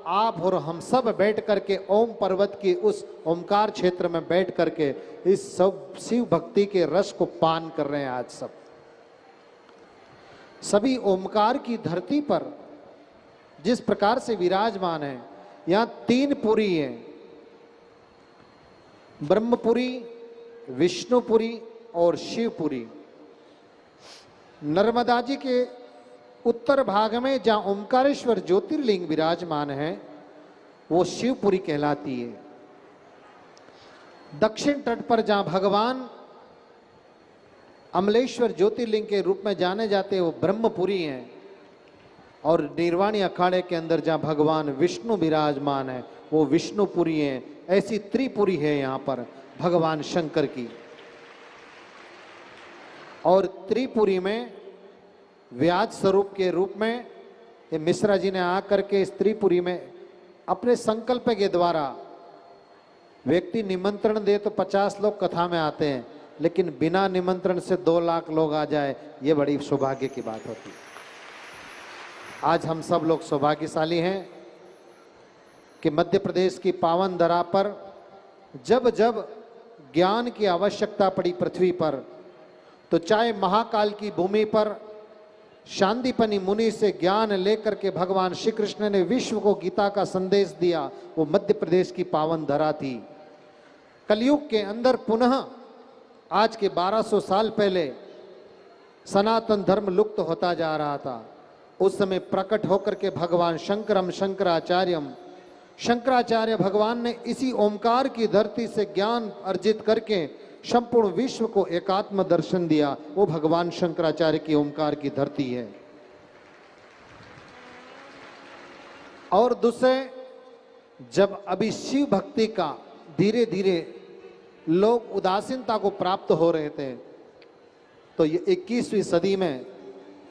आप और हम सब बैठ करके ओम पर्वत की उस ओमकार क्षेत्र में बैठ करके इस सब शिव भक्ति के रस को पान कर रहे हैं। आज सब सभी ओमकार की धरती पर जिस प्रकार से विराजमान है, यहां 3 पुरी है, ब्रह्मपुरी, विष्णुपुरी और शिवपुरी। नर्मदा जी के उत्तर भाग में जहां ओमकारेश्वर ज्योतिर्लिंग विराजमान है वो शिवपुरी कहलाती है। दक्षिण तट पर जहां भगवान अमलेश्वर ज्योतिर्लिंग के रूप में जाने जाते हैं वो ब्रह्मपुरी हैं। और निर्वाणी अखाड़े के अंदर जहां भगवान विष्णु विराजमान है वो विष्णुपुरी हैं। ऐसी त्रिपुरी है यहाँ पर भगवान शंकर की। और त्रिपुरी में व्याज स्वरूप के रूप में ये मिश्रा जी ने आकर के इस त्रिपुरी में अपने संकल्प के द्वारा, व्यक्ति निमंत्रण दे तो 50 लोग कथा में आते हैं, लेकिन बिना निमंत्रण से 2 लाख लोग आ जाए ये बड़ी सौभाग्य की बात होती है। आज हम सब लोग सौभाग्यशाली हैं कि मध्य प्रदेश की पावन धरा पर जब जब ज्ञान की आवश्यकता पड़ी पृथ्वी पर, तो चाहे महाकाल की भूमि पर शांतिपनी मुनि से ज्ञान लेकर के भगवान श्री कृष्ण ने विश्व को गीता का संदेश दिया, वो मध्य प्रदेश की पावन धरा थी। कलयुग के अंदर पुनः आज के 1200 साल पहले सनातन धर्म लुप्त होता जा रहा था। उस समय प्रकट होकर के भगवान शंकरम शंकराचार्यम, शंकराचार्य भगवान ने इसी ओमकार की धरती से ज्ञान अर्जित करके संपूर्ण विश्व को एकात्म दर्शन दिया। वो भगवान शंकराचार्य की ओमकार की धरती है। और दूसरे, जब अभी शिव भक्ति का धीरे धीरे लोग उदासीनता को प्राप्त हो रहे थे, तो ये 21वीं सदी में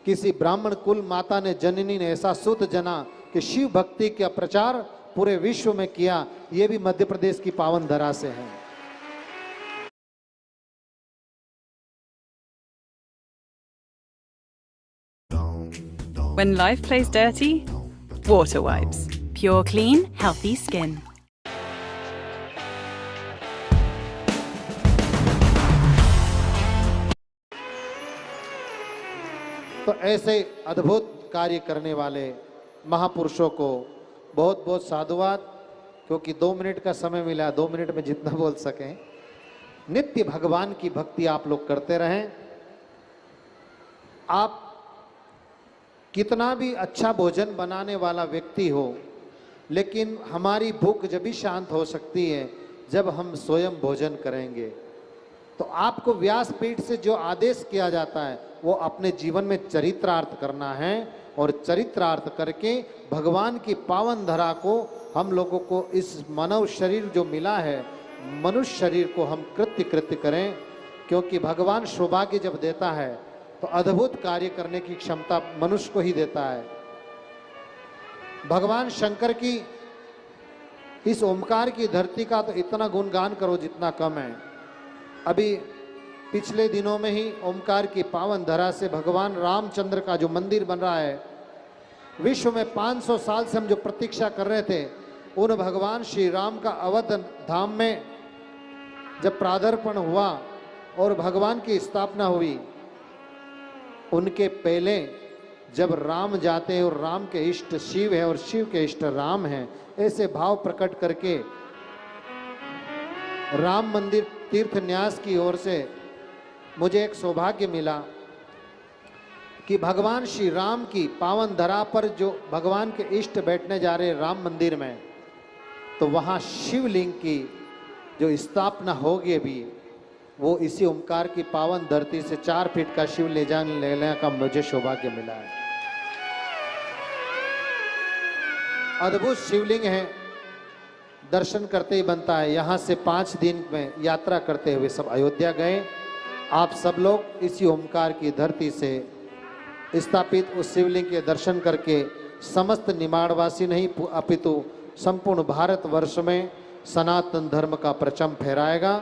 किसी ब्राह्मण कुल माता ने, जननी ने ऐसा सूत जना कि शिव भक्ति का प्रचार पूरे विश्व में किया। ये भी मध्य प्रदेश की पावन धरा से है। When life plays dirty, Water Wipes. Pure, clean, healthy skin. तो ऐसे अद्भुत कार्य करने वाले महापुरुषों को बहुत बहुत साधुवाद, क्योंकि 2 मिनट का समय मिला, 2 मिनट में जितना बोल सकें। नित्य भगवान की भक्ति आप लोग करते रहें। आप कितना भी अच्छा भोजन बनाने वाला व्यक्ति हो, लेकिन हमारी भूख जब भी शांत हो सकती है जब हम स्वयं भोजन करेंगे। तो आपको व्यासपीठ से जो आदेश किया जाता है वो अपने जीवन में चरित्रार्थ करना है, और चरित्रार्थ करके भगवान की पावन धरा को हम लोगों को, इस मानव शरीर जो मिला है, मनुष्य शरीर को हम कृत्य करें। क्योंकि भगवान सौभाग्य जब देता है तो अद्भुत कार्य करने की क्षमता मनुष्य को ही देता है। भगवान शंकर की इस ओमकार की धरती का तो इतना गुणगान करो जितना कम है। अभी पिछले दिनों में ही ओमकार की पावन धरा से भगवान रामचंद्र का जो मंदिर बन रहा है, विश्व में 500 साल से हम जो प्रतीक्षा कर रहे थे, उन भगवान श्री राम का अवध धाम में जब प्रादर्पण हुआ और भगवान की स्थापना हुई, उनके पहले जब राम जाते हैं और राम के इष्ट शिव है और शिव के इष्ट राम हैं, ऐसे भाव प्रकट करके राम मंदिर तीर्थ न्यास की ओर से मुझे एक सौभाग्य मिला कि भगवान श्री राम की पावन धरा पर जो भगवान के इष्ट बैठने जा रहे राम मंदिर में, तो वहाँ शिवलिंग की जो स्थापना होगी अभी, वो इसी ओमकार की पावन धरती से 4 फीट का शिव ले जाने का मुझे सौभाग्य मिला है। अद्भुत शिवलिंग है, दर्शन करते ही बनता है। यहाँ से 5 दिन में यात्रा करते हुए सब अयोध्या गए। आप सब लोग इसी ओमकार की धरती से स्थापित उस शिवलिंग के दर्शन करके समस्त निमाड़वासी नहीं अपितु संपूर्ण भारतवर्ष में सनातन धर्म का परचम फहराएगा।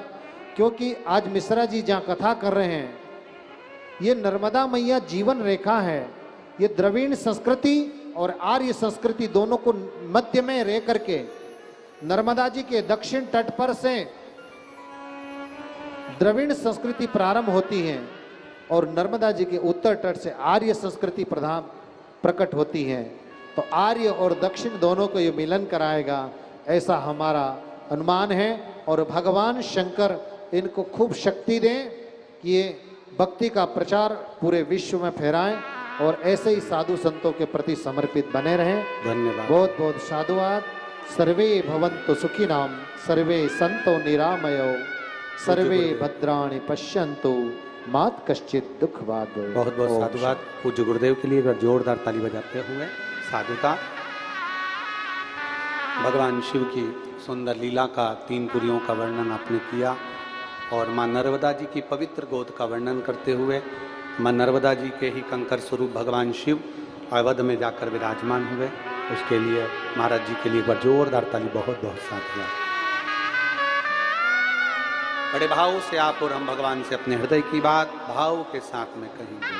क्योंकि आज मिश्रा जी जहाँ कथा कर रहे हैं, ये नर्मदा मैया जीवन रेखा है। ये द्रविड़ संस्कृति और आर्य संस्कृति दोनों को मध्य में रह करके नर्मदा जी के दक्षिण तट पर से द्रविड़ संस्कृति प्रारंभ होती है और नर्मदा जी के उत्तर तट से आर्य संस्कृति प्रधान प्रकट होती है। तो आर्य और दक्षिण दोनों को ये मिलन कराएगा, ऐसा हमारा अनुमान है। और भगवान शंकर इनको खूब शक्ति दें कि ये भक्ति का प्रचार पूरे विश्व में फैलाएं और ऐसे ही साधु संतों के प्रति समर्पित बने रहें। धन्यवाद। बहुत बहुत साधुवाद। सर्वे भवन्तु सुखिनां, सर्वे सन्तो निरामयो, सर्वे भद्राणि पश्यन्तु, मात कश्चित् दुःखभाग् भवेत्। बहुत बहुत साधुवाद पूज्य गुरुदेव के लिए। एक बार जोरदार ताली बजाते हुए साधुता। भगवान शिव की सुंदर लीला का, 3 पुरियों का वर्णन आपने किया और माँ नर्मदा जी की पवित्र गोद का वर्णन करते हुए माँ नर्मदा जी के ही कंकर स्वरूप भगवान शिव अवध में जाकर विराजमान हुए। उसके लिए महाराज जी के लिए एक बार जोरदार ताली। बहुत बहुत साधुवाद। बड़े भाव से आप और हम भगवान से अपने हृदय की बात भाव के साथ में कहेंगे।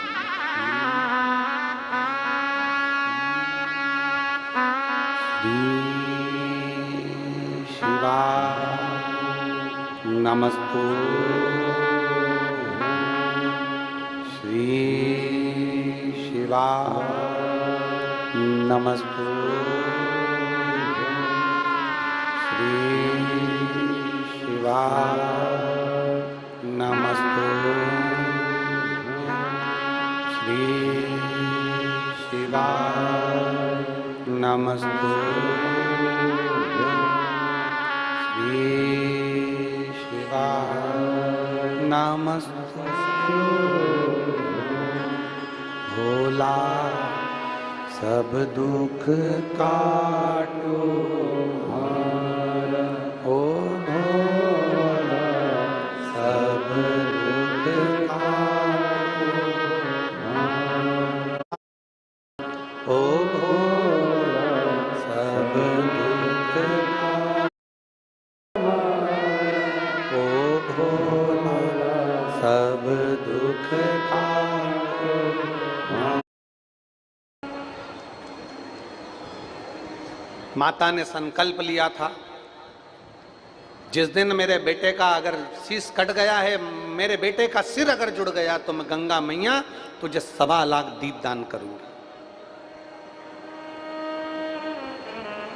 शिवा नमस्तु, श्री शिवा नमस्तु, श्री शिवा नमस्तु, श्री शिवा नमस्तु, श्री शिवा नमस्तु। भोला सब दुख काटो हारा, ओ भोला सब दुख काटो हारा, ओ भोला सब दुख काटो, ओ भोला सब दुख काटो। माता ने संकल्प लिया था, जिस दिन मेरे बेटे का अगर शीश कट गया है, मेरे बेटे का सिर अगर जुड़ गया तो मैं गंगा मैया तुझे 1.25 लाख दीप दान करूंगी।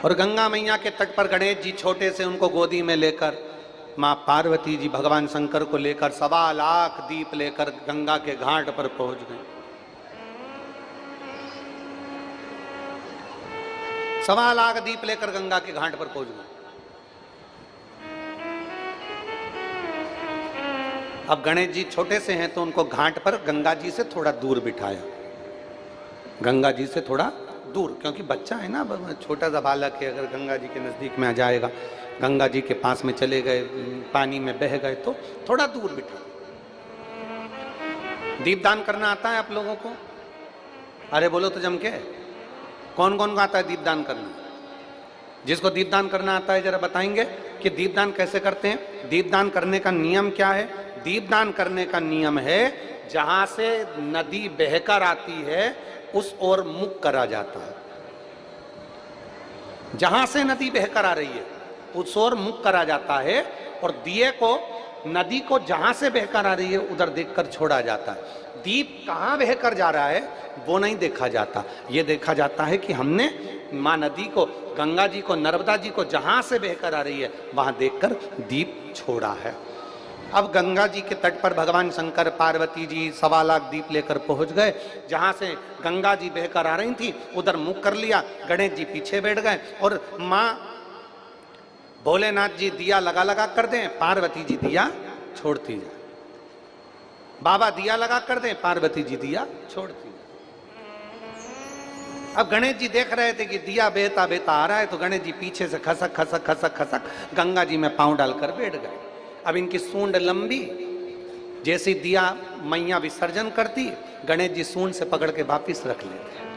और गंगा मैया के तट पर गणेश जी छोटे से उनको गोदी में लेकर, माँ पार्वती जी भगवान शंकर को लेकर 1.25 लाख दीप लेकर गंगा के घाट पर पहुंच गए। 1.25 लाख दीप लेकर गंगा के घाट पर पहुंच गए। अब गणेश जी छोटे से हैं तो उनको घाट पर गंगा जी से थोड़ा दूर बिठाया, गंगा जी से थोड़ा दूर, क्योंकि बच्चा है ना, छोटा सा बालक है, अगर गंगा जी के नजदीक में आ जाएगा, गंगा जी के पास में चले गए, पानी में बह गए तो थोड़ा दूर बिठा। दीपदान करना आता है आप लोगों को? अरे बोलो तो जम के, कौन कौन को आता है दीपदान करना? जिसको दीपदान करना आता है जरा बताएंगे कि दीपदान कैसे करते हैं? दीपदान करने का नियम क्या है? दीपदान करने का नियम है, जहां से नदी बहकर आती है उस ओर मुख करा जाता है। जहां से नदी बहकर आ रही है उस ओर मुख करा जाता है, और दिए को नदी को जहां से बहकर आ रही है उधर देखकर छोड़ा जाता है। दीप कहां बहकर जा रहा है वो नहीं देखा जाता, ये देखा जाता है कि हमने माँ नदी को, गंगा जी को, नर्मदा जी को जहां से बहकर आ रही है वहां देखकर दीप छोड़ा है। अब गंगा जी के तट पर भगवान शंकर पार्वती जी 1.25 लाख दीप लेकर पहुंच गए। जहां से गंगा जी बहकर आ रही थी उधर मुख कर लिया, गणेश जी पीछे बैठ गए और माँ भोलेनाथ जी दिया लगा लगा कर दें, पार्वती जी दिया छोड़ती जाए। बाबा दिया लगा कर दें, पार्वती जी दिया छोड़ती जाए। अब गणेश जी देख रहे थे कि दिया बेहता बेहता आ रहा है, तो गणेश जी पीछे से खसक खसक खसक खसक गंगा जी में पांव डालकर बैठ गए। अब इनकी सूंड लंबी, जैसी दिया मैया विसर्जन करती, गणेश जी सूंड से पकड़ के वापिस रख लेते।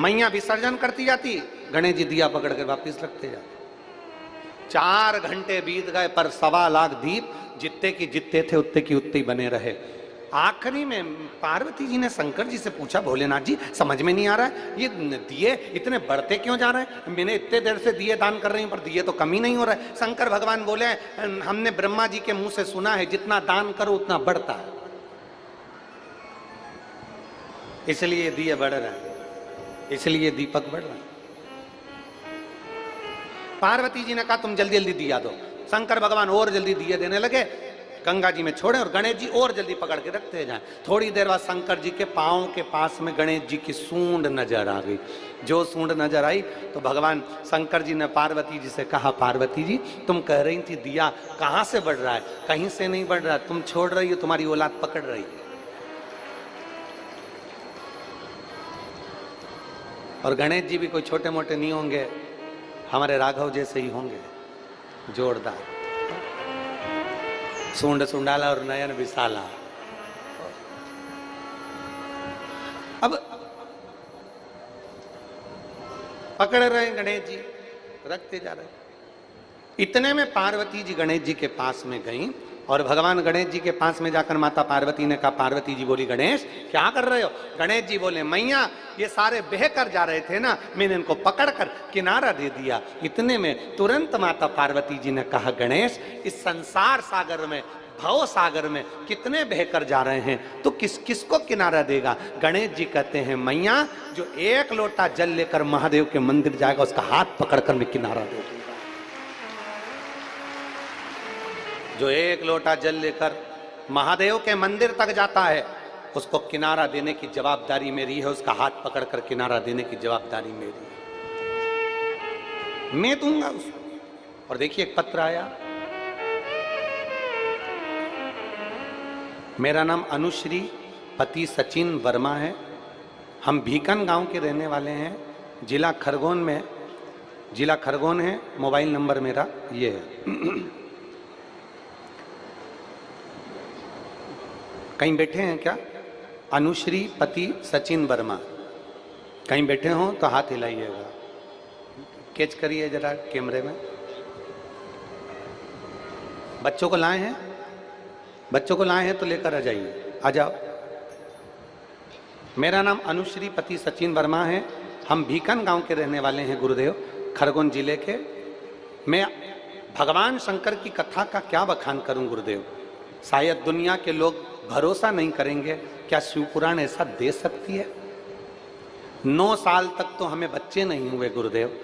मैया विसर्जन करती जाती, गणेश जी दिया पकड़ के वापिस रखते जाते। 4 घंटे बीत गए पर 1.25 लाख दीप जितने की जितने थे उतने की उतने ही बने रहे। आखिरी में पार्वती जी ने शंकर जी से पूछा, भोलेनाथ जी समझ में नहीं आ रहा है, ये दिए इतने बढ़ते क्यों जा रहे हैं? मैंने इतने देर से दिए दान कर रही हूं पर दिए तो कमी नहीं हो रहा है। शंकर भगवान बोले, हमने ब्रह्मा जी के मुंह से सुना है जितना दान करो उतना बढ़ता है, इसलिए दिए बढ़ रहे हैं, इसलिए दीपक बढ़ रहा है। पार्वती जी ने कहा तुम जल्दी जल्दी दिया दो। शंकर भगवान और जल्दी दिए देने लगे, गंगा जी में छोड़े और गणेश जी और जल्दी पकड़ के रखते जाएं। थोड़ी देर बाद शंकर जी के पांव के पास में गणेश जी की सूंड नजर आ गई। जो सूंड नजर आई तो भगवान शंकर जी ने पार्वती जी से कहा, पार्वती जी तुम कह रही थी दिया कहां से बढ़ रहा है? कहीं से नहीं बढ़ रहा, तुम छोड़ रही हो, तुम्हारी औलाद पकड़ रही है। और गणेश जी भी कोई छोटे मोटे नहीं होंगे, हमारे राघव जैसे ही होंगे, जोरदार, सूंड सुंडाला और नयन विशाला। अब पकड़ रहे गणेश जी, रखते जा रहे। इतने में पार्वती जी गणेश जी के पास में गई और भगवान गणेश जी के पास में जाकर माता पार्वती ने कहा, पार्वती जी बोली, गणेश क्या कर रहे हो? गणेश जी बोले, मैया ये सारे बह कर जा रहे थे ना, मैंने इनको पकड़कर किनारा दे दिया। इतने में तुरंत माता पार्वती जी ने कहा, गणेश इस संसार सागर में, भव सागर में कितने बहकर जा रहे हैं, तो किस किस को किनारा देगा? गणेश जी कहते हैं, मैया जो एक लोटा जल लेकर महादेव के मंदिर जाएगा उसका हाथ पकड़कर मैं किनारा दे दूंगा। जो एक लोटा जल लेकर महादेव के मंदिर तक जाता है उसको किनारा देने की जवाबदारी मेरी है, उसका हाथ पकड़कर किनारा देने की जवाबदारी मेरी है, मैं दूंगा उसको। और देखिए एक पत्र आया, मेरा नाम अनुश्री, पति सचिन वर्मा है, हम भीकन गांव के रहने वाले हैं, जिला खरगोन में, जिला खरगोन है, मोबाइल नंबर मेरा ये है। कहीं बैठे हैं क्या? अनुश्री पति सचिन वर्मा, कहीं बैठे हो तो हाथ हिलाइएगा, कैच करिए जरा कैमरे में। बच्चों को लाए हैं, बच्चों को लाए हैं तो लेकर आ जाइए, आ जाओ। मेरा नाम अनुश्री पति सचिन वर्मा है, हम भीकन गांव के रहने वाले हैं गुरुदेव, खरगोन जिले के। मैं भगवान शंकर की कथा का क्या बखान करूं गुरुदेव, शायद दुनिया के लोग भरोसा नहीं करेंगे, क्या शिव पुराण ऐसा दे सकती है? 9 साल तक तो हमें बच्चे नहीं हुए गुरुदेव,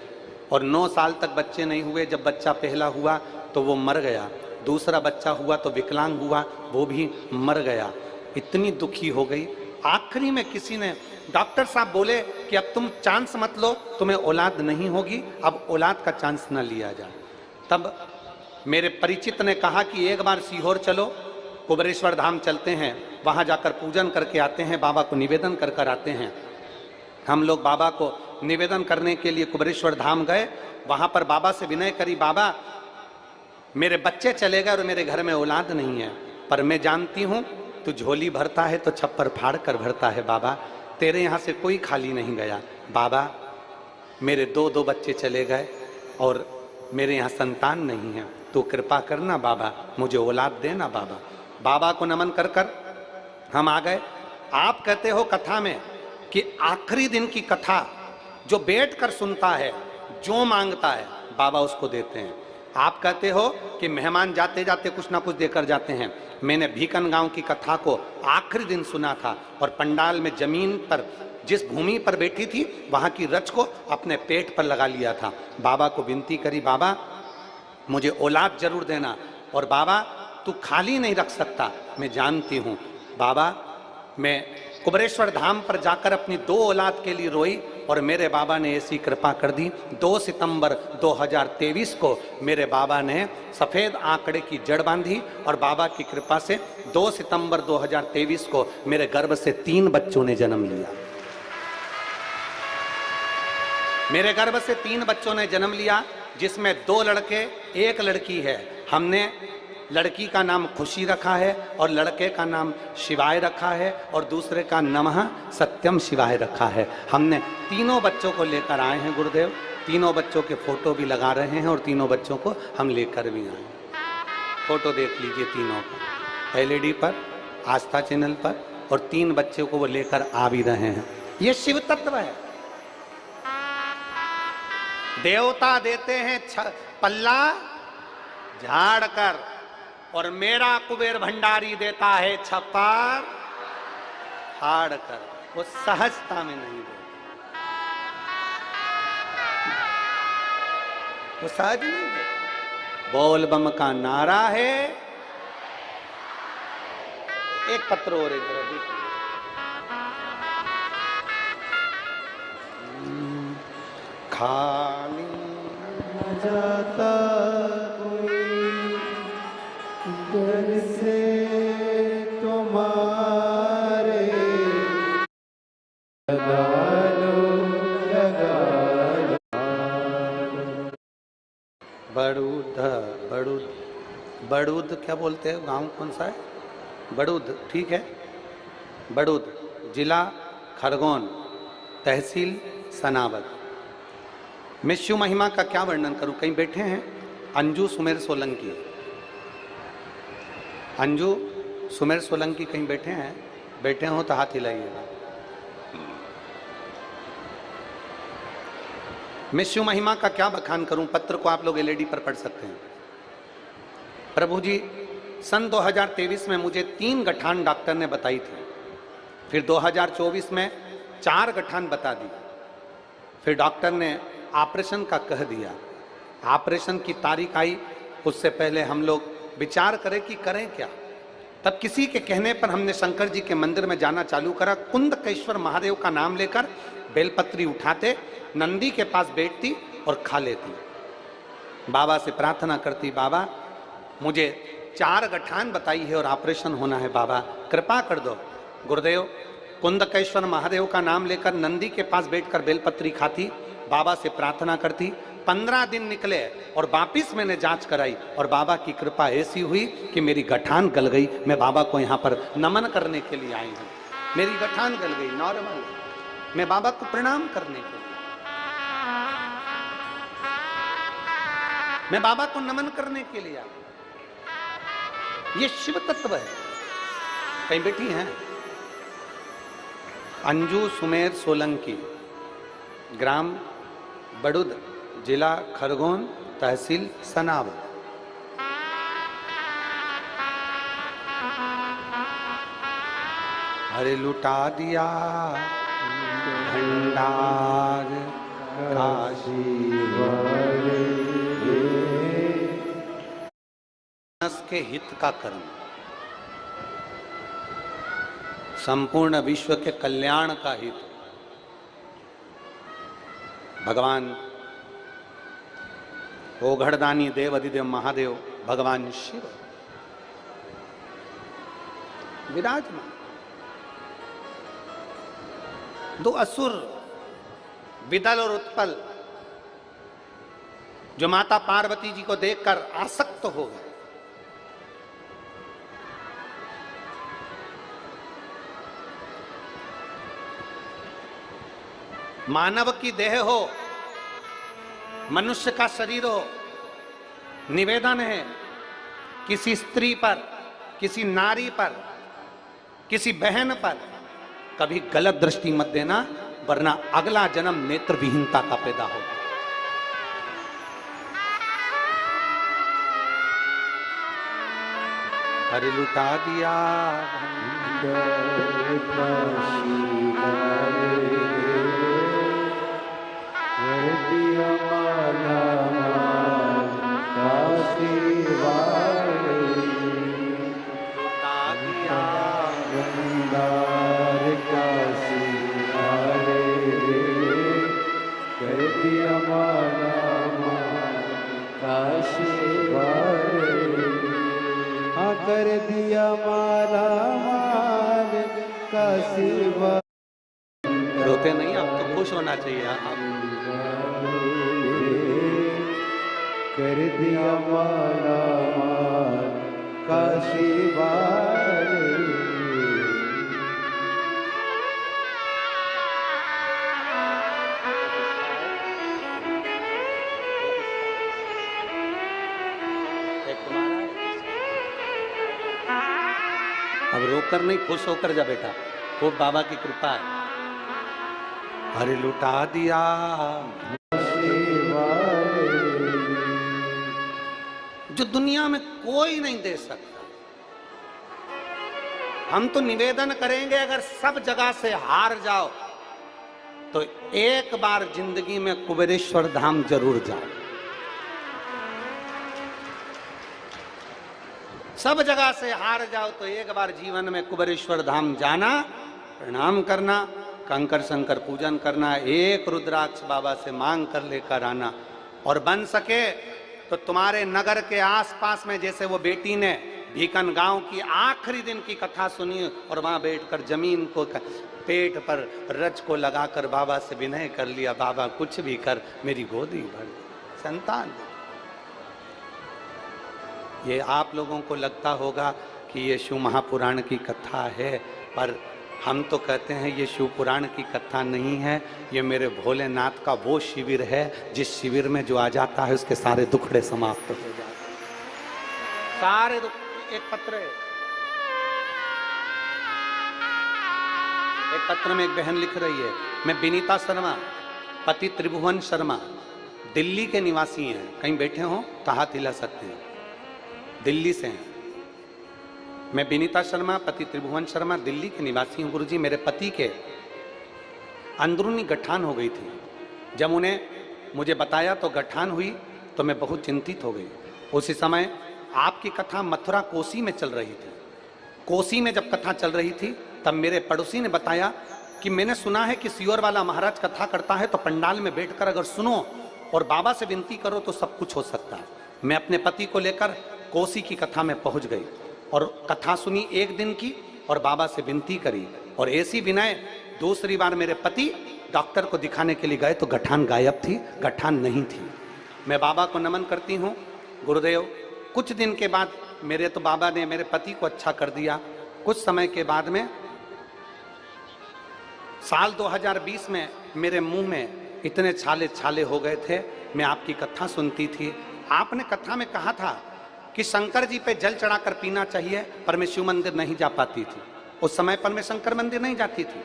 और 9 साल तक बच्चे नहीं हुए। जब बच्चा पहला हुआ तो वो मर गया, दूसरा बच्चा हुआ तो विकलांग हुआ, वो भी मर गया। इतनी दुखी हो गई, आखिरी में किसी ने, डॉक्टर साहब बोले कि अब तुम चांस मत लो, तुम्हें औलाद नहीं होगी, अब औलाद का चांस न लिया जाए। तब मेरे परिचित ने कहा कि एक बार सीहोर चलो, कुबरेश्वर धाम चलते हैं, वहां जाकर पूजन करके आते हैं, बाबा को निवेदन कर कर आते हैं। हम लोग बाबा को निवेदन करने के लिए कुबरेश्वर धाम गए, वहां पर बाबा से विनय करी, बाबा मेरे बच्चे चले गए और मेरे घर में औलाद नहीं है, पर मैं जानती हूं तू झोली भरता है तो छप्पर फाड़ कर भरता है, बाबा तेरे यहाँ से कोई खाली नहीं गया। बाबा मेरे 2 बच्चे चले गए और मेरे यहाँ संतान नहीं है, तू कृपा करना बाबा, मुझे औलाद देना बाबा। बाबा को नमन कर कर हम आ गए। आप कहते हो कथा में कि आखिरी दिन की कथा जो बैठ कर सुनता है, जो मांगता है बाबा उसको देते हैं। आप कहते हो कि मेहमान जाते जाते कुछ ना कुछ देकर जाते हैं। मैंने भीकन गांव की कथा को आखिरी दिन सुना था और पंडाल में जमीन पर, जिस भूमि पर बैठी थी वहां की रच को अपने पेट पर लगा लिया था। बाबा को विनती करी, बाबा मुझे औलाद जरूर देना, और बाबा तू खाली नहीं रख सकता, मैं जानती हूँ। बाबा मैं कुबरेश्वर धाम पर जाकर अपनी 2 औलाद के लिए रोई और मेरे बाबा ने ऐसी कृपा कर दी। 2 सितंबर 2023 को मेरे बाबा ने सफेद आंकड़े की जड़ बांधी और बाबा की कृपा से 2 सितंबर 2023 को मेरे गर्भ से 3 बच्चों ने जन्म लिया। मेरे गर्भ से 3 बच्चों ने जन्म लिया, जिसमें 2 लड़के 1 लड़की है। हमने लड़की का नाम खुशी रखा है और लड़के का नाम शिवाय रखा है और दूसरे का नमः सत्यम शिवाय रखा है। हमने तीनों बच्चों को लेकर आए हैं गुरुदेव, तीनों बच्चों के फोटो भी लगा रहे हैं और तीनों बच्चों को हम लेकर भी आए। फोटो देख लीजिए तीनों का, LED पर आस्था चैनल पर, और 3 बच्चों को वो लेकर आ भी रहे हैं। ये शिव तत्व है। देवता देते हैं पल्ला झाड़ कर, और मेरा कुबेर भंडारी देता है छप्पर फाड़ कर। वो सहजता में नहीं देता, वो सहज नहीं देता। बोल बम का नारा है। एक पत्र और इधर देखिए। खाली न जाता कोई घर से तुम्हारे, लगा लो बड़ूद क्या बोलते हैं, गांव कौन सा है? बड़ूद, ठीक है। बड़ूद, जिला खरगोन, तहसील सनावद। मैं शिव महिमा का क्या वर्णन करूं? कहीं बैठे हैं अंजू सुमेर सोलंकी। अंजू सुमेर सोलंकी कहीं बैठे हैं? बैठे हो तो हाथ हिलाइएगा। मैं शिव महिमा का क्या बखान करूं? पत्र को आप लोग एलईडी पर पढ़ सकते हैं। प्रभु जी, सन 2023 में मुझे 3 गठान डॉक्टर ने बताई थी, फिर 2024 में 4 गठान बता दी, फिर डॉक्टर ने ऑपरेशन का कह दिया। ऑपरेशन की तारीख आई, उससे पहले हम लोग विचार करें कि करें क्या। तब किसी के कहने पर हमने शंकर जी के मंदिर में जाना चालू करा। कुंदकेश्वर महादेव का नाम लेकर बेलपत्री उठाते, नंदी के पास बैठती और खा लेती। बाबा से प्रार्थना करती, बाबा मुझे 4 गठान बताई है और ऑपरेशन होना है, बाबा कृपा कर दो। गुरुदेव, कुंदकेश्वर महादेव का नाम लेकर नंदी के पास बैठकर बेलपत्री खाती, बाबा से प्रार्थना करती। 15 दिन निकले और वापिस मैंने जांच कराई, और बाबा की कृपा ऐसी हुई कि मेरी गठान गल गई। मैं बाबा को यहाँ पर नमन करने के लिए आई हूँ। मेरी गठान गल गई, नॉर्मल। मैं बाबा को प्रणाम करने के लिए, मैं बाबा को नमन करने के लिए आई। ये शिव तत्व है। कहीं बैठी हैं अंजू सुमेर सोलंकी, ग्राम बड़ुद, जिला खरगोन, तहसील सनावद। अरे लुटा दिया भंडार काशी वाले, के हित का कर्म, संपूर्ण विश्व के कल्याण का हित। भगवान ओघड़दानी देव अधिदेव महादेव भगवान शिव विराजमान। 2 असुर विदल और उत्पल, जो माता पार्वती जी को देखकर आसक्त हो गए। मानव की देह हो, मनुष्य का शरीर हो, निवेदन है किसी स्त्री पर, किसी नारी पर, किसी बहन पर कभी गलत दृष्टि मत देना, वरना अगला जन्म नेत्र विहीनता का पैदा होगा। हरि लुटा दिया कर दिया मारा मार का सिवा। रोते नहीं, आपको खुश होना चाहिए। आप कर दिया मारा मार का सिवा। अब रोक रोकर नहीं, खुश होकर जा बेटा, खूब बाबा की कृपा है। अरे लुटा दिया जो दुनिया में कोई नहीं दे सकता। हम तो निवेदन करेंगे, अगर सब जगह से हार जाओ तो एक बार जिंदगी में कुबेरेश्वर धाम जरूर जाओ। सब जगह से हार जाओ तो एक बार जीवन में कुबेरेश्वर धाम जाना, प्रणाम करना, कंकर शंकर पूजन करना, एक रुद्राक्ष बाबा से मांग कर लेकर आना। और बन सके तो तुम्हारे नगर के आसपास में, जैसे वो बेटी ने भीकन गांव की आखिरी दिन की कथा सुनी और वहां बैठकर जमीन को पेट पर रज को लगाकर बाबा से विनय कर लिया, बाबा कुछ भी कर, मेरी गोदी भर संतान दे। ये आप लोगों को लगता होगा कि ये शिव महापुराण की कथा है, पर हम तो कहते हैं ये शिव पुराण की कथा नहीं है, ये मेरे भोलेनाथ का वो शिविर है जिस शिविर में जो आ जाता है उसके सारे दुखड़े समाप्त हो जाते हैं। सारे दुख। एक पत्र है, एक पत्र में एक बहन लिख रही है, मैं विनीता शर्मा, पति त्रिभुवन शर्मा, दिल्ली के निवासी हैं। कहीं बैठे हो तो हाथ हिला सकते हैं, दिल्ली से हैं। मैं विनीता शर्मा, पति त्रिभुवन शर्मा, दिल्ली के निवासी हूँ। गुरुजी, मेरे पति के अंदरूनी गठान हो गई थी। जब उन्हें मुझे बताया तो गठान हुई तो मैं बहुत चिंतित हो गई। उसी समय आपकी कथा मथुरा कोसी में चल रही थी। कोसी में जब कथा चल रही थी तब मेरे पड़ोसी ने बताया कि मैंने सुना है कि सियोर वाला महाराज कथा करता है तो पंडाल में बैठकर अगर सुनो और बाबा से विनती करो तो सब कुछ हो सकता है। मैं अपने पति को लेकर कोसी की कथा में पहुंच गई और कथा सुनी एक दिन की और बाबा से विनती करी। और ऐसी विनय, दूसरी बार मेरे पति डॉक्टर को दिखाने के लिए गए तो गठान गायब थी, गठान नहीं थी। मैं बाबा को नमन करती हूँ। गुरुदेव, कुछ दिन के बाद मेरे तो बाबा ने मेरे पति को अच्छा कर दिया। कुछ समय के बाद में साल 2020 में मेरे मुंह में इतने छाले छाले हो गए थे। मैं आपकी कथा सुनती थी, आपने कथा में कहा था कि शंकर जी पे जल चढ़ाकर पीना चाहिए, पर मैं शिव मंदिर नहीं जा पाती थी। उस समय पर मैं शंकर मंदिर नहीं जाती थी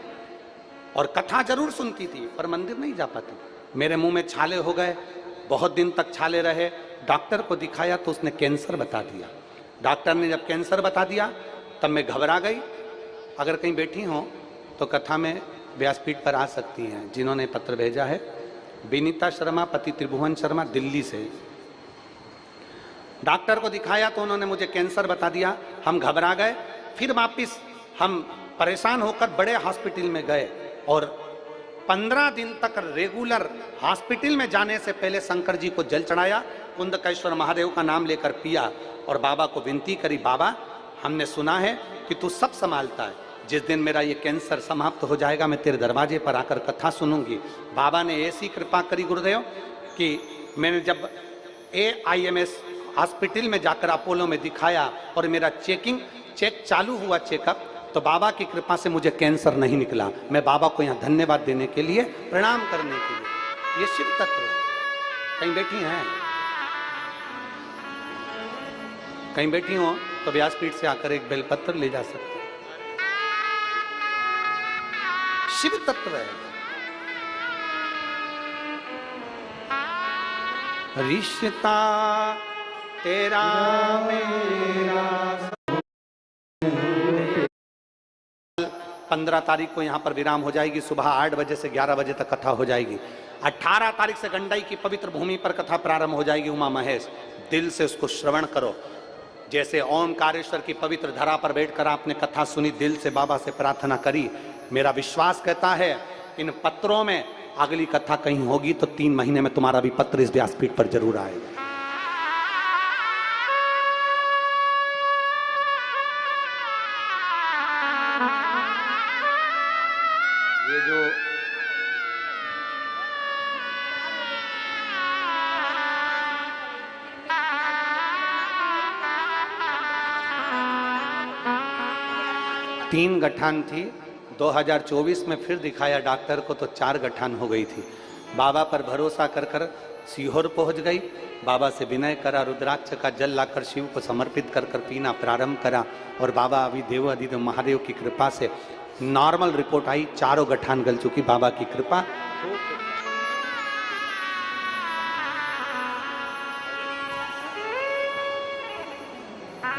और कथा जरूर सुनती थी पर मंदिर नहीं जा पाती। मेरे मुंह में छाले हो गए, बहुत दिन तक छाले रहे। डॉक्टर को दिखाया तो उसने कैंसर बता दिया। डॉक्टर ने जब कैंसर बता दिया तब मैं घबरा गई। अगर कहीं बैठी हो तो कथा में व्यासपीठ पर आ सकती हैं। जिन्होंने पत्र भेजा है, विनीता शर्मा, पति त्रिभुवन शर्मा, दिल्ली से। डॉक्टर को दिखाया तो उन्होंने मुझे कैंसर बता दिया। हम घबरा गए, फिर वापिस हम परेशान होकर बड़े हॉस्पिटल में गए और 15 दिन तक रेगुलर हॉस्पिटल में जाने से पहले शंकर जी को जल चढ़ाया, कुंदकेश्वर महादेव का नाम लेकर पिया और बाबा को विनती करी, बाबा हमने सुना है कि तू सब संभालता है, जिस दिन मेरा ये कैंसर समाप्त हो जाएगा मैं तेरे दरवाजे पर आकर कथा सुनूंगी। बाबा ने ऐसी कृपा करी गुरुदेव कि मैंने जब AIMS हॉस्पिटल में जाकर अपोलो में दिखाया और मेरा चेक चालू हुआ चेकअप, तो बाबा की कृपा से मुझे कैंसर नहीं निकला। मैं बाबा को यहाँ धन्यवाद देने के लिए, प्रणाम करने के लिए। ये शिव तत्व है। कहीं बैठी हैं, कहीं बैठी हो तो व्यासपीठ से आकर एक बेलपत्र ले जा सकते हैं। शिव तत्व है। रिश्ता तेरा मेरा 15 तारीख को यहाँ पर विराम हो जाएगी। सुबह 8 बजे से 11 बजे तक कथा हो जाएगी। 18 तारीख से गंडाई की पवित्र भूमि पर कथा प्रारंभ हो जाएगी। उमा महेश, दिल से उसको श्रवण करो। जैसे ओमकारेश्वर की पवित्र धरा पर बैठकर आपने कथा सुनी, दिल से बाबा से प्रार्थना करी। मेरा विश्वास कहता है इन पत्रों में अगली कथा कहीं होगी तो 3 महीने में तुम्हारा भी पत्र इस व्यासपीठ पर जरूर आएगा। ये जो तीन गठान थी, 2024 में फिर दिखाया डॉक्टर को तो 4 गठान हो गई थी। बाबा पर भरोसा कर कर सीहोर पहुंच गई। बाबा से विनय करा, रुद्राक्ष का जल लाकर शिव को समर्पित कर कर पीना प्रारंभ करा। और बाबा अभी देव अधिदेव महादेव की कृपा से नॉर्मल रिपोर्ट आई, चारों गठान गल चुकी, बाबा की कृपा।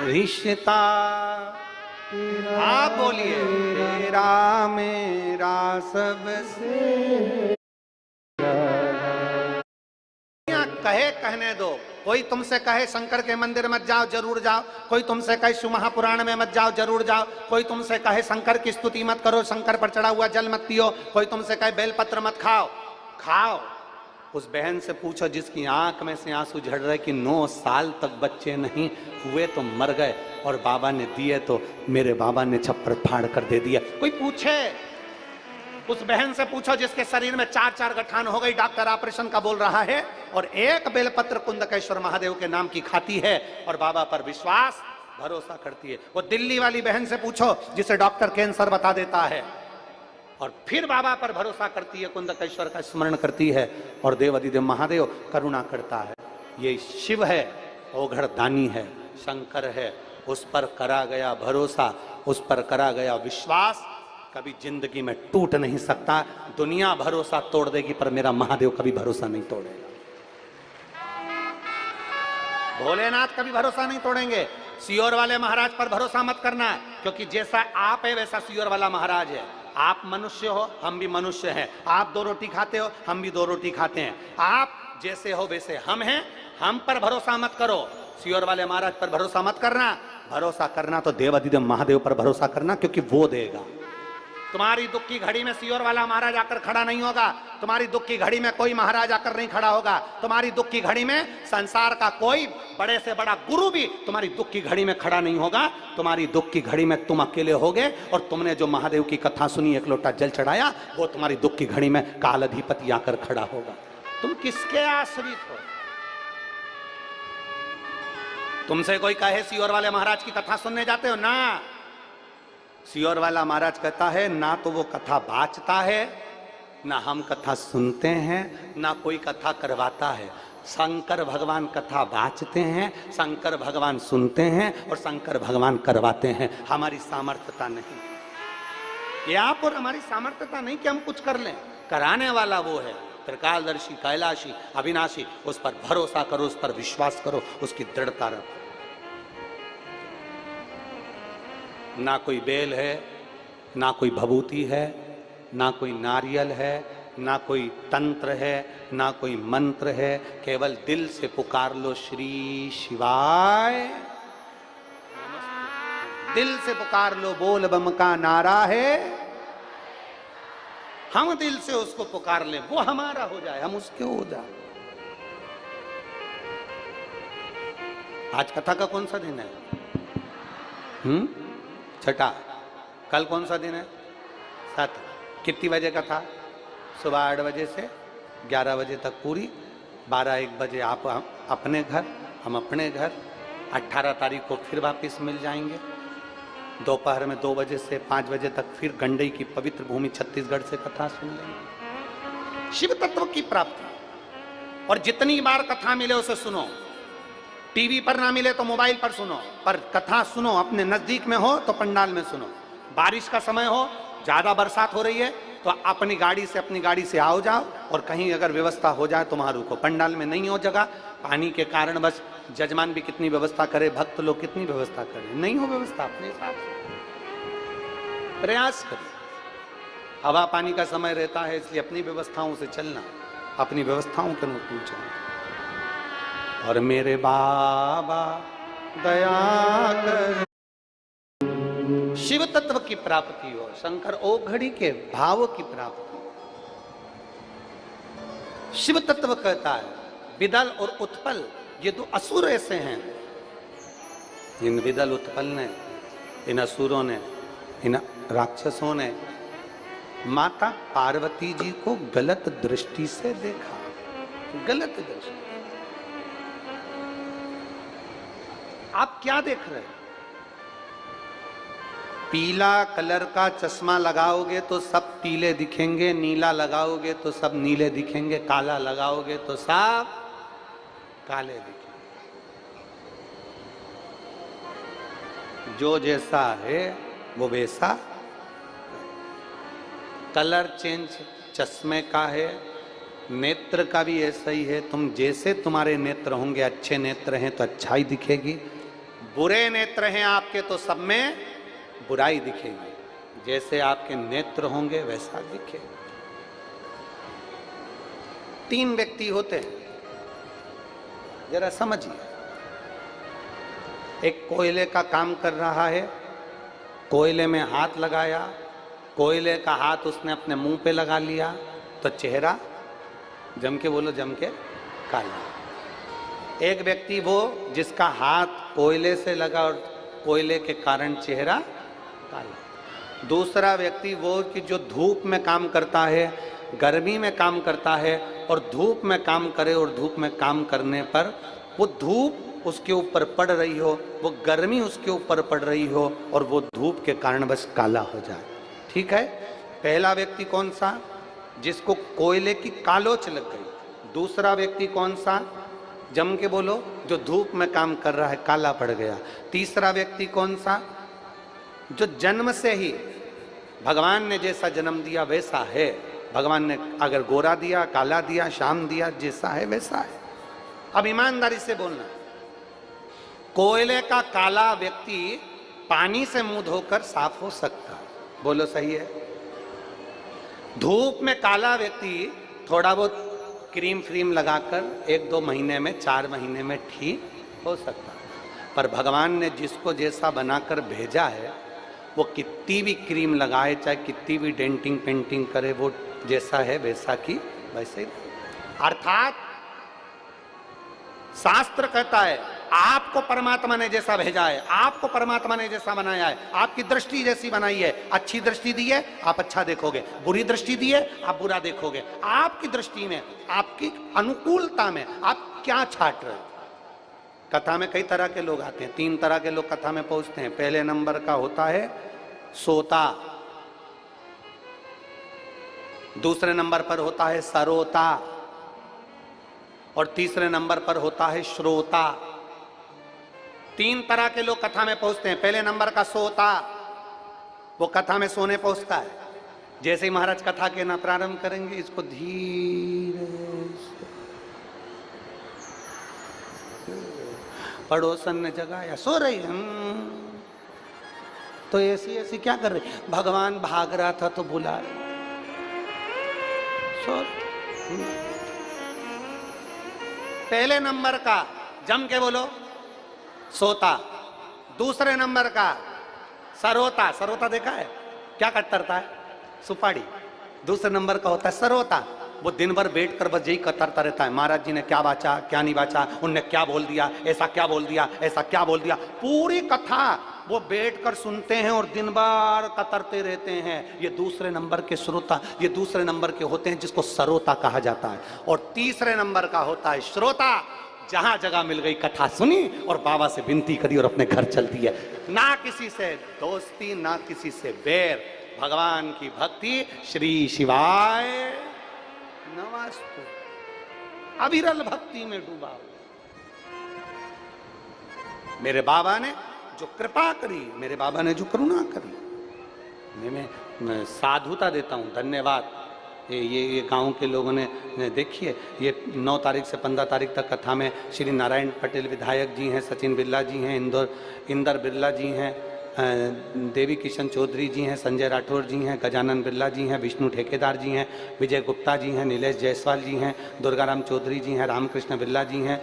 रिश्ता आप बोलिए, तेरा मेरा सबसे कहे कहने दो। कोई तुमसे कहे शंकर के मंदिर मत जाओ, जरूर जाओ। कोई तुमसे कहे शिव महापुराण में मत जाओ, जरूर जाओ। कोई तुमसे कहे शंकर की स्तुति मत करो, शंकर पर चढ़ा हुआ जल मत पियो। कोई तुमसे कहे बेलपत्र मत खाओ, खाओ। उस बहन से पूछो जिसकी आंख में से आंसू झड़ रहे कि 9 साल तक बच्चे नहीं हुए तो मर गए, और बाबा ने दिए तो मेरे बाबा ने छप्पर फाड़ कर दे दिया। कोई पूछे, उस बहन से पूछो जिसके शरीर में 4-4 गठान हो गई, डॉक्टर ऑपरेशन का बोल रहा है, और एक बेलपत्र कुंदकेश्वर महादेव के नाम की खाती है और बाबा पर विश्वास भरोसा करती है। वो दिल्ली वाली बहन से पूछो जिसे डॉक्टर कैंसर बता देता है और फिर बाबा पर भरोसा करती है, कुंदकेश्वर का स्मरण करती है, और देव अधिदेव महादेव करुणा करता है। ये शिव है, ओघड़ दानी है, शंकर है। उस पर करा गया भरोसा, उस पर करा गया विश्वास कभी जिंदगी में टूट नहीं सकता। दुनिया भरोसा तोड़ देगी पर मेरा महादेव कभी भरोसा नहीं तोड़ेगा। भोलेनाथ कभी भरोसा नहीं तोड़ेंगे। सियोर वाले महाराज पर भरोसा मत करना, क्योंकि जैसा आप है वैसा सियोर वाला महाराज है। आप मनुष्य हो, हम भी मनुष्य हैं। आप 2 रोटी खाते हो, हम भी 2 रोटी खाते हैं। आप जैसे हो वैसे हम हैं। हम पर भरोसा मत करो, सियोर वाले महाराज पर भरोसा मत करना। भरोसा करना तो देव अधिदेव महादेव पर भरोसा करना, क्योंकि वो देगा। तुम्हारी दुख की घड़ी में सियोर वाला महाराज आकर खड़ा नहीं होगा। तुम्हारी दुख की घड़ी में कोई महाराज आकर नहीं खड़ा होगा। तुम्हारी दुख की घड़ी में संसार का कोई बड़े से बड़ा गुरु भी तुम्हारी दुख की घड़ी में खड़ा नहीं होगा। तुम्हारी दुख की घड़ी में तुम अकेले होगे, और तुमने जो महादेव की कथा सुनी, 1 लोटा जल चढ़ाया, वो तुम्हारी दुख की घड़ी में काल अधिपति आकर खड़ा होगा। तुम किसके आश्रित हो? तुमसे कोई कहे सियोर वाले महाराज की कथा सुनने जाते हो ना, सियोर वाला महाराज कहता है ना तो वो कथा बाचता है, ना हम कथा सुनते हैं, ना कोई कथा करवाता है। शंकर भगवान कथा बाचते हैं, शंकर भगवान सुनते हैं, और शंकर भगवान करवाते हैं। हमारी सामर्थ्यता नहीं, ये आप और हमारी सामर्थ्यता नहीं कि हम कुछ कर लें। कराने वाला वो है, त्रिकालदर्शी, कैलाशी, अविनाशी। उस पर भरोसा करो, उस पर विश्वास करो, उसकी दृढ़ता रखो। ना कोई बेल है, ना कोई भभूति है, ना कोई नारियल है, ना कोई तंत्र है, ना कोई मंत्र है। केवल दिल से पुकार लो श्री शिवाय। दिल से पुकार लो, बोल बम का नारा है। हम दिल से उसको पुकार लें, वो हमारा हो जाए, हम उसके हो जाए। आज कथा का कौन सा दिन है? छठा। कल कौन सा दिन है? 7। कितनी बजे का था? सुबह 8 बजे से 11 बजे तक पूरी। 12-1 बजे आप अपने घर, हम अपने घर। 18 तारीख को फिर वापस मिल जाएंगे। दोपहर में 2 बजे से 5 बजे तक फिर गंडई की पवित्र भूमि छत्तीसगढ़ से कथा सुन लेंगे। शिव तत्व की प्राप्ति। और जितनी बार कथा मिले उसे सुनो। टीवी पर ना मिले तो मोबाइल पर सुनो, पर कथा सुनो। अपने नजदीक में हो तो पंडाल में सुनो। बारिश का समय हो, ज्यादा बरसात हो रही है, तो अपनी गाड़ी से आओ जाओ, और कहीं अगर व्यवस्था हो जाए तो वहां रुको। पंडाल में नहीं हो जगह, पानी के कारण बस जजमान भी कितनी व्यवस्था करे, भक्त लोग कितनी व्यवस्था करे, नहीं हो व्यवस्था, अपने हिसाब से प्रयास करें। हवा पानी का समय रहता है, इसलिए अपनी व्यवस्थाओं से चलना, अपनी व्यवस्थाओं के अनुकूल चलना। और मेरे बाबा दया कर। शिव तत्व की प्राप्ति हो, शंकर ओघड़ी के भाव की प्राप्ति। शिव तत्व कहता है विदल और उत्पल, ये 2 असुर ऐसे हैं। इन विदल उत्पल ने, इन असुरों ने, इन राक्षसों ने माता पार्वती जी को गलत दृष्टि से देखा। गलत दृष्टि। आप क्या देख रहे हैं? पीला कलर का चश्मा लगाओगे तो सब पीले दिखेंगे, नीला लगाओगे तो सब नीले दिखेंगे, काला लगाओगे तो सब काले दिखेंगे। जो जैसा है वो वैसा। कलर चेंज चश्मे का है, नेत्र का भी ऐसा ही है। तुम जैसे तुम्हारे नेत्र होंगे, अच्छे नेत्र हैं तो अच्छाई दिखेगी, बुरे नेत्र हैं आपके तो सब में बुराई दिखेगी। जैसे आपके नेत्र होंगे वैसा दिखेगा। 3 व्यक्ति होते हैं, जरा समझिए। एक कोयले का काम कर रहा है, कोयले में हाथ लगाया, कोयले का हाथ उसने अपने मुंह पे लगा लिया तो चेहरा जम के बोलो, जम के काला। एक व्यक्ति वो जिसका हाथ कोयले से लगा और कोयले के कारण चेहरा काला। दूसरा व्यक्ति वो कि जो धूप में काम करता है, गर्मी में काम करता है और धूप में काम करे और धूप में काम करने पर वो धूप उसके ऊपर पड़ रही हो, वो गर्मी उसके ऊपर पड़ रही हो और वो धूप के कारण बस काला हो जाए। ठीक है। पहला व्यक्ति कौन सा? जिसको कोयले की कालोच लग गई। दूसरा व्यक्ति कौन सा? जम के बोलो, जो धूप में काम कर रहा है, काला पड़ गया। तीसरा व्यक्ति कौन सा? जो जन्म से ही भगवान ने जैसा जन्म दिया वैसा है। भगवान ने अगर गोरा दिया, काला दिया, श्याम दिया, जैसा है वैसा है। अब ईमानदारी से बोलना, कोयले का काला व्यक्ति पानी से मुंह धोकर साफ हो सकता है, बोलो सही है। धूप में काला व्यक्ति थोड़ा बहुत क्रीम फ्रीम लगाकर 1-2 महीने में, 4 महीने में ठीक हो सकता है। पर भगवान ने जिसको जैसा बनाकर भेजा है, वो कितनी भी क्रीम लगाए, चाहे कितनी भी डेंटिंग पेंटिंग करे, वो जैसा है वैसा की वैसे ही। अर्थात शास्त्र कहता है आपको परमात्मा ने जैसा भेजा है, आपको परमात्मा ने जैसा बनाया है, आपकी दृष्टि जैसी बनाई है। अच्छी दृष्टि दी है आप अच्छा देखोगे, बुरी दृष्टि दी है आप बुरा देखोगे। आपकी दृष्टि में, आपकी अनुकूलता में आप क्या छाट रहे हो। कथा में कई तरह के लोग आते हैं। 3 तरह के लोग कथा में पहुंचते हैं। पहले नंबर का होता है सोता, दूसरे नंबर पर होता है सरोता और तीसरे नंबर पर होता है श्रोता। 3 तरह के लोग कथा में पहुंचते हैं। पहले नंबर का सोता, वो कथा में सोने पहुंचता है। जैसे ही महाराज कथा के ना प्रारंभ करेंगे, इसको धीरे से पड़ोसन ने जगाया, सो रही तो ऐसी ऐसी क्या कर रही? भगवान भाग रहा था तो बुला रही। सो पहले नंबर का जम के बोलो सोता, दूसरे नंबर का सरोता। सरोता देखा है क्या कतरता है? सुपाड़ी। दूसरे नंबर का होता है सरोता, वो दिन भर बैठ कर बस यही कतरता रहता है, महाराज जी ने क्या बाचा, क्या नहीं बाचा, उनने क्या बोल दिया, ऐसा क्या बोल दिया, ऐसा क्या बोल दिया। पूरी कथा वो बैठ कर सुनते हैं और दिन भर कतरते रहते हैं। ये दूसरे नंबर के श्रोता, ये दूसरे नंबर के होते हैं, जिसको सरोता कहा जाता है। और तीसरे नंबर का होता है श्रोता, जहां जगह मिल गई कथा सुनी और बाबा से विनती करी और अपने घर चल दी है। ना किसी से दोस्ती, ना किसी से बैर, भगवान की भक्ति। श्री शिवाय नमस्ते। अविरल भक्ति में डूबा। मेरे बाबा ने जो कृपा करी, मेरे बाबा ने जो करुणा करी, मैं साधुता देता हूं, धन्यवाद। ये गांव के लोगों ने देखिए, ये 9 तारीख से 15 तारीख तक कथा में श्री नारायण पटेल विधायक जी हैं, सचिन बिरला जी हैं, इंदर बिरला जी हैं, देवी किशन चौधरी जी हैं, संजय राठौर जी हैं, गजानन बिरला जी हैं, विष्णु ठेकेदार जी हैं, विजय गुप्ता जी हैं, नीलेश जायसवाल जी हैं, दुर्गाराम चौधरी जी हैं, रामकृष्ण बिरला जी हैं,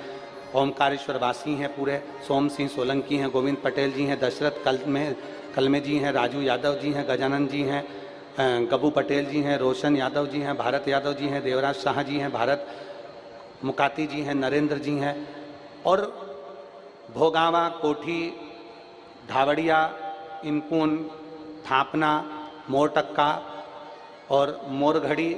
ओमकारेश्वर वासी हैं पूरे, सोम सिंह सोलंकी हैं, गोविंद पटेल जी हैं, दशरथ कलमे जी हैं, राजू यादव जी हैं, गजानन जी हैं, गबू पटेल जी हैं, रोशन यादव जी हैं, भारत यादव जी हैं, देवराज शाह जी हैं, भारत मुकाती जी हैं, नरेंद्र जी हैं, और भोगावा, कोठी, धावड़िया, इनपुन, थापना, मोरटक्का और मोरघड़ी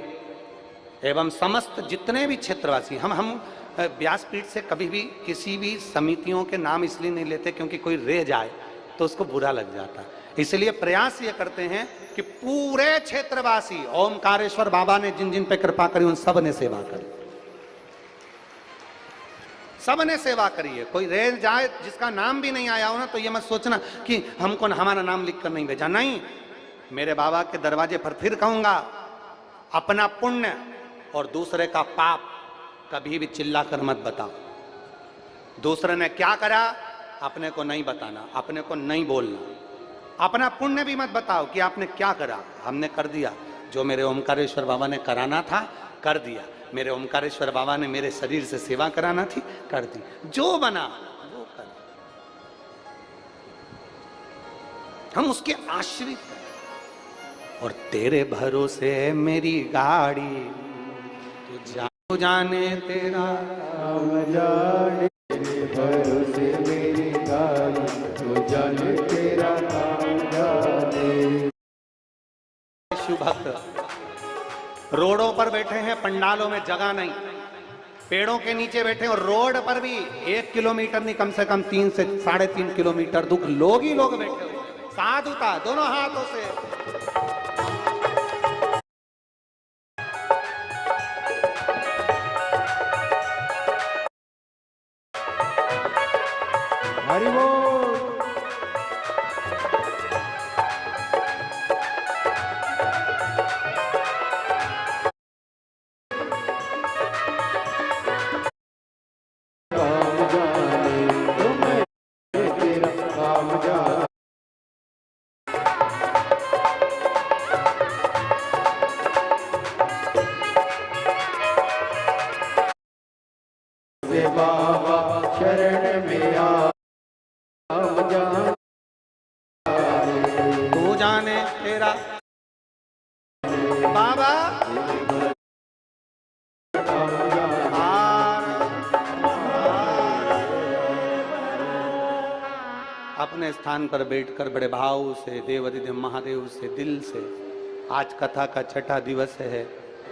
एवं समस्त जितने भी क्षेत्रवासी, हम व्यासपीठ से कभी भी किसी भी समितियों के नाम इसलिए नहीं लेते क्योंकि कोई रह जाए तो उसको बुरा लग जाता है। इसलिए प्रयास ये करते हैं कि पूरे क्षेत्रवासी, ओमकारेश्वर बाबा ने जिन जिन पे कृपा करी उन सब ने सेवा करी, सब ने सेवा करी है। कोई रह जाए जिसका नाम भी नहीं आया हो ना, तो ये मत सोचना कि हमको हमारा नाम लिखकर नहीं भेजा। नहीं, मेरे बाबा के दरवाजे पर फिर कहूंगा, अपना पुण्य और दूसरे का पाप कभी भी चिल्लाकर मत बताओ। दूसरे ने क्या करा अपने को नहीं बताना, अपने को नहीं बोलना। अपना पुण्य भी मत बताओ कि आपने क्या करा। हमने कर दिया जो मेरे ओमकारेश्वर बाबा ने कराना था, कर दिया। मेरे ओमकारेश्वर बाबा ने मेरे शरीर से सेवा कराना थी, कर दी। जो बना वो कर, हम उसके आश्रित हैं। और तेरे भरोसे है मेरी गाड़ी, तू जाने तेरा काम जाने, तेरे भरोसे मेरी गाड़ी, तू जाने तेरा काम जाने। शिव भक्त रोडों पर बैठे हैं, पंडालों में जगह नहीं, पेड़ों के नीचे बैठे हैं, और रोड पर भी 1 किलोमीटर नहीं, कम से कम 3 से 3.5 किलोमीटर दुख लोग ही लोग बैठे हुए, साधुता दोनों हाथों से। हरि बोल। काम जाने तो मैं तेरा काम जाने। से बाबा शरण में आ, काम जाने, तू जाने तेरा बाबा काम जाने। अपने स्थान पर बैठकर बड़े भाव से देवाधिदेव महादेव से दिल से, आज कथा का छठा दिवस है,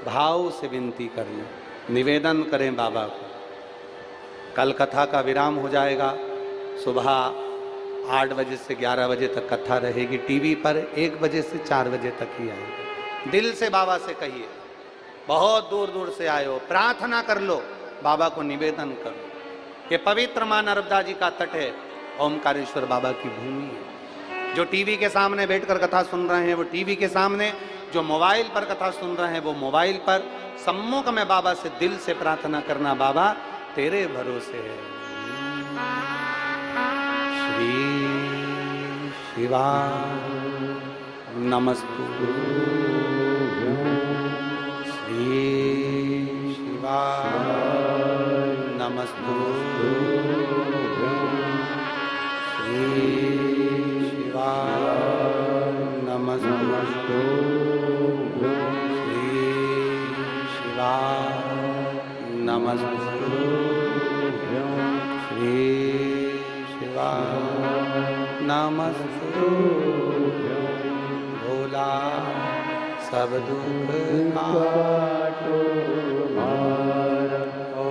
भाव से विनती कर लें, निवेदन करें बाबा को। कल कथा का विराम हो जाएगा, सुबह 8 बजे से 11 बजे तक कथा रहेगी, टीवी पर 1 बजे से 4 बजे तक ही आएगी। दिल से बाबा से कहिए, बहुत दूर दूर से आए हो, प्रार्थना कर लो, बाबा को निवेदन करो। ये पवित्र मां नर्मदा जी का तट है, ओमकारेश्वर बाबा की भूमि है। जो टीवी के सामने बैठकर कथा सुन रहे हैं वो टीवी के सामने, जो मोबाइल पर कथा सुन रहे हैं वो मोबाइल पर, सम्मुख में बाबा से दिल से प्रार्थना करना, बाबा तेरे भरोसे है। श्री शिवा नमस्तु, श्री शिवा नमस्तु, श्री शिवा नमस्तु, श्री शिवा नमस्तु, श्री शिवा नमस्तु। भोला सब दुख काटो मारा, ओ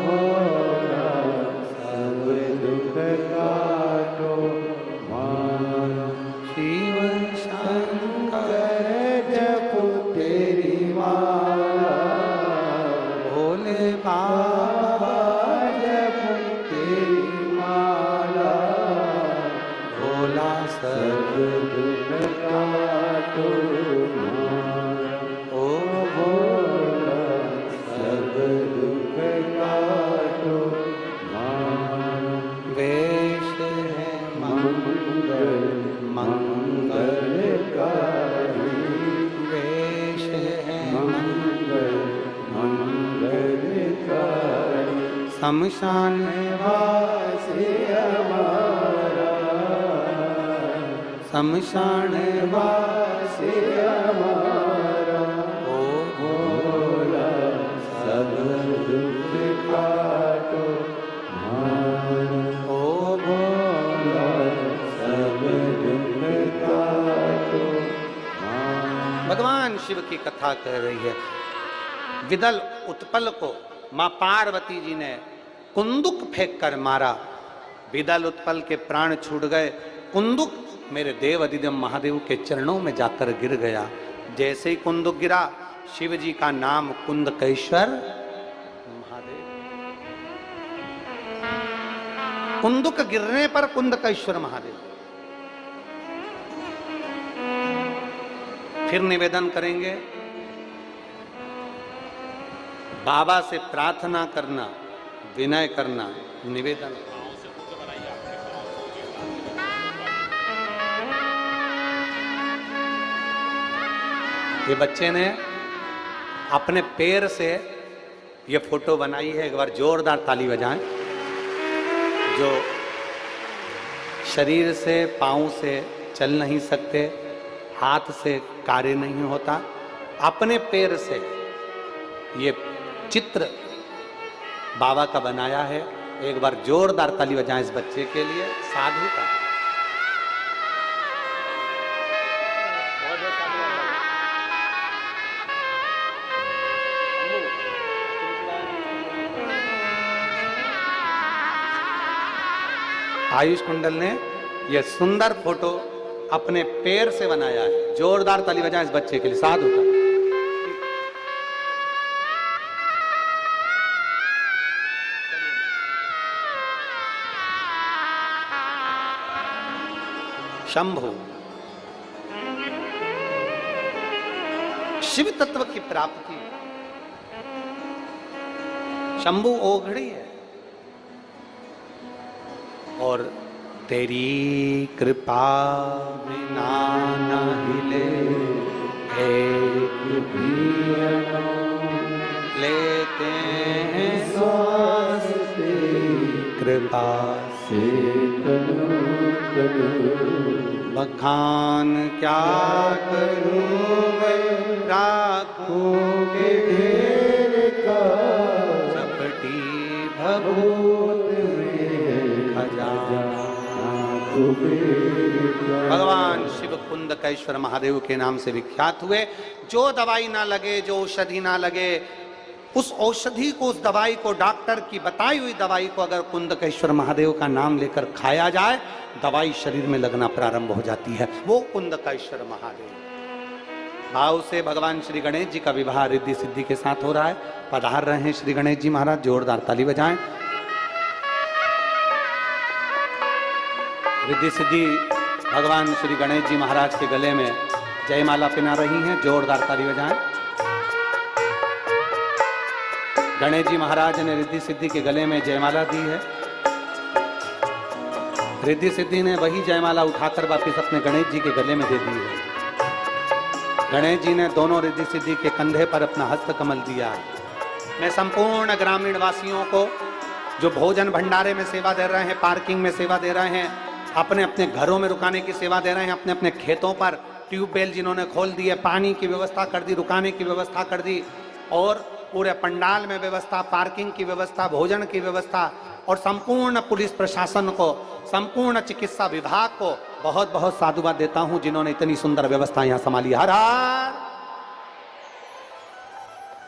भोला सब दुख काटो मारा। शिव शंकर जपो तेरी माला, भोले बाबा जपो तेरी माला। भोला सब दुख काटो मारा, ओ भोला सब दुख काटो मारा। वेश है मंगल मंगलकारी, वेश है मंगल मंगलकारी। शमशान वासी हमारा, शमशान वासी हमारा। ओ भोला सब दुख काटो मारा, ओ भोला सब दुख काटो मारा। भगवान शिव की कथा कह रही है। विदल उत्पल को मां पार्वती जी ने कुंदुक फेंक कर मारा। विदल उत्पल के प्राण छूट गए, कुंदुक मेरे देव अधिदेव महादेव के चरणों में जाकर गिर गया। जैसे ही कुंदुक गिरा, शिव जी का नाम कुंदकेश्वर महादेव। कुंदुक गिरने पर कुंदकेश्वर महादेव। फिर निवेदन करेंगे, बाबा से प्रार्थना करना, विनय करना, निवेदन। ये बच्चे ने अपने पैर से ये फोटो बनाई है। एक बार जोरदार ताली बजाएं। जो शरीर से, पांव से चल नहीं सकते, हाथ से कार्य नहीं होता, अपने पैर से ये चित्र बाबा का बनाया है। एक बार जोरदार ताली बजाएं इस बच्चे के लिए, साधु का। आयुष कुंडल ने यह सुंदर फोटो अपने पैर से बनाया है। जोरदार ताली बजाएं इस बच्चे के लिए, साधु का। शंभु शिव तत्व की प्राप्ति। शंभु ओघड़ी है और तेरी कृपा बिना न हिले एक भी लेते हैं श्वास तेरी कृपा से तनु बखान क्या करूं मैं, राखोगे ढेर का चपटी भभूत भगवान शिव कुंदकेश्वर महादेव के नाम से विख्यात हुए। जो दवाई ना लगे, जो औषधि ना लगे, उस औषधि को, उस दवाई को, डॉक्टर की बताई हुई दवाई को अगर कुंदकेश्वर महादेव का नाम लेकर खाया जाए, दवाई शरीर में लगना प्रारंभ हो जाती है। वो कुंदकेश्वर महादेव। भाव से भगवान श्री गणेश जी का विवाह रिद्धि सिद्धि के साथ हो रहा है। पधार रहे हैं श्री गणेश जी महाराज, जोरदार ताली बजाएं। रिद्धि सिद्धि भगवान श्री गणेश जी महाराज के गले में जयमाला पहना रही हैं, जोरदार ताली बजाएं। गणेश जी महाराज ने रिद्धि सिद्धि के गले में जयमाला दी है। रिद्धि सिद्धि ने वही जयमाला उठाकर वापिस अपने गणेश जी के गले में दे दी है। गणेश जी ने दोनों रिद्धि सिद्धि के कंधे पर अपना हस्त कमल दिया। मैं संपूर्ण ग्रामीण वासियों को जो भोजन भंडारे में सेवा दे रहे हैं, पार्किंग में सेवा दे रहे हैं, अपने अपने घरों में रुकाने की सेवा दे रहे हैं, अपने अपने खेतों पर ट्यूबवेल जिन्होंने खोल दिए, पानी की व्यवस्था कर दी, रुकाने की व्यवस्था कर दी, और पूरे पंडाल में व्यवस्था, पार्किंग की व्यवस्था, भोजन की व्यवस्था, और संपूर्ण पुलिस प्रशासन को, संपूर्ण चिकित्सा विभाग को बहुत बहुत साधुवाद देता हूं जिन्होंने इतनी सुंदर व्यवस्था यहां संभाली। हर हर।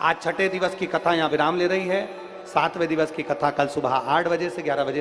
आज छठे दिवस की कथा यहां विराम ले रही है। 7वें दिवस की कथा कल सुबह 8 बजे से 11 बजे